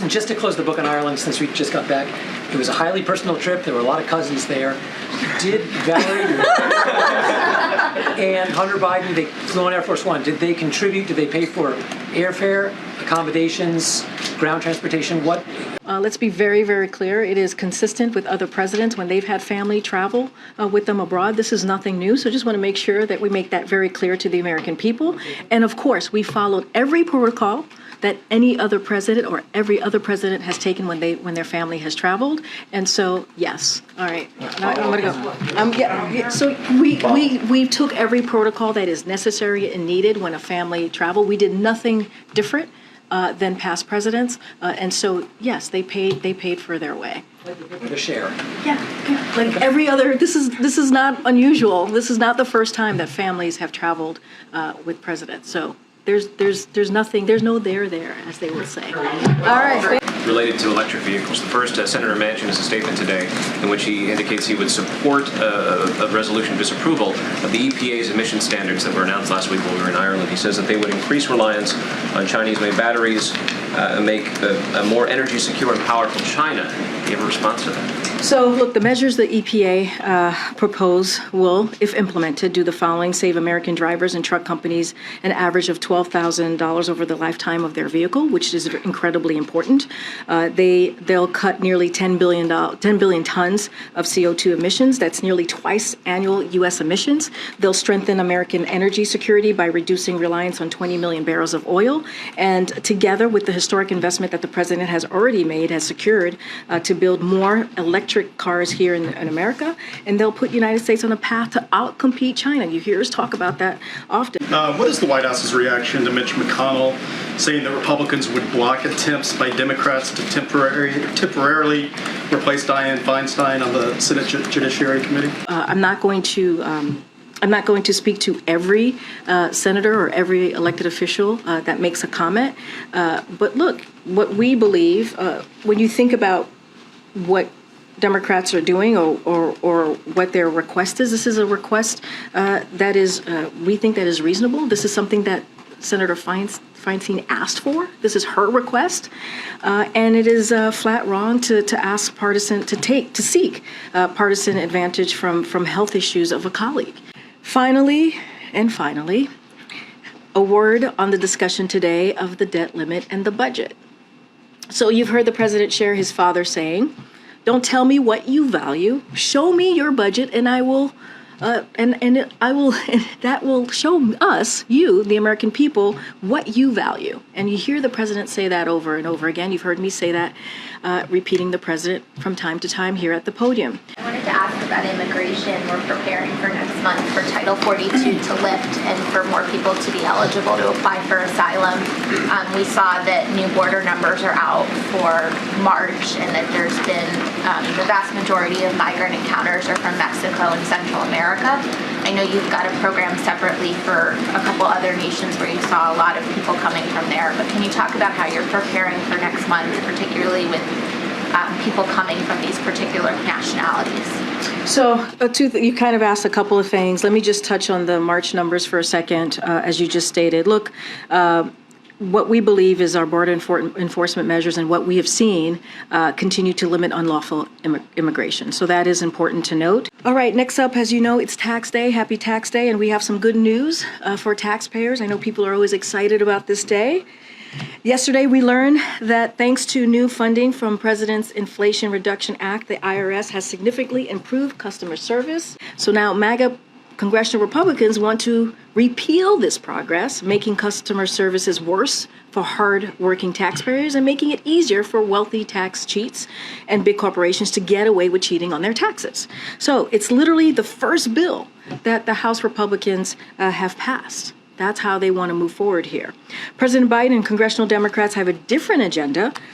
And just to close the book on Ireland, since we just got back, it was a highly personal trip. There were a lot of cousins there. Did Valerie and Hunter Biden, they flew on Air Force One, did they contribute? Did they pay for airfare, accommodations, ground transportation? What? Let's be very, very clear. It is consistent with other presidents when they've had family travel with them abroad. This is nothing new. So just want to make sure that we make that very clear to the American people. And of course, we followed every protocol that any other president or every other president has taken when their family has traveled. And so, yes. All right. Now I'm going to go. So we took every protocol that is necessary and needed when a family traveled. We did nothing different than past presidents, and so yes, they paid for their way. The share. Yeah, like every other. This is not unusual. This is not the first time that families have traveled with presidents. So there's nothing. There's no there, as they would say. All right. Related to electric vehicles, the first, Senator Manchin has a statement today in which he indicates he would support a resolution of disapproval of the EPA's emission standards that were announced last week when we were in Ireland. He says that they would increase reliance on Chinese-made batteries and make a more energy secure and powerful China. Do you have a response to that? So, look, the measures the EPA propose will, if implemented, do the following: save American drivers and truck companies an average of $12,000 over the lifetime of their vehicle, which is incredibly important. They'll cut nearly 10 billion tons of CO2 emissions. That's nearly twice annual U.S. emissions. They'll strengthen American energy security by reducing reliance on 20 million barrels of oil. And together with the historic investment that the president has secured to build more electric cars here in America, and they'll put the United States on a path to outcompete China. You hear us talk about that often. What is the White House's reaction to Mitch McConnell saying that Republicans would block attempts by Democrats to temporarily replace Dianne Feinstein on the Senate Judiciary Committee? I'm not going to speak to every senator or every elected official that makes a comment. But look, what we believe, when you think about what Democrats are doing or what their request is, this is a request that is, we think that is reasonable. This is something that Senator Feinstein asked for. This is her request, and it is flat wrong to seek partisan advantage from health issues of a colleague. Finally, a word on the discussion today of the debt limit and the budget. So you've heard the president share his father saying, "Don't tell me what you value. Show me your budget, and I will." And that will show us, you, the American people, what you value. And you hear the president say that over and over again. You've heard me say that, repeating the president from time to time here at the podium. I wanted to ask about immigration. We're preparing for next month for Title 42 to lift and for more people to be eligible to apply for asylum. We saw that new border numbers are out for March, and that there's been the vast majority of migrant encounters are from Mexico and Central America. I know you've got a program separately for a couple other nations where you saw a lot of people coming from there, but can you talk about how you're preparing for next month, particularly with people coming from these particular nationalities? So you kind of asked a couple of things. Let me just touch on the March numbers for a second, as you just stated. Look, what we believe is our border enforcement measures and what we have seen continue to limit unlawful immigration. So that is important to note. All right, next up, as you know, it's tax day. Happy tax day. And we have some good news for taxpayers. I know people are always excited about this day. Yesterday, we learned that thanks to new funding from President's Inflation Reduction Act, the IRS has significantly improved customer service. So now MAGA congressional Republicans want to repeal this progress, making customer services worse for hard-working taxpayers and making it easier for wealthy tax cheats and big corporations to get away with cheating on their taxes. So it's literally the first bill that the House Republicans have passed. That's how they want to move forward here. President Biden and congressional Democrats have a different agenda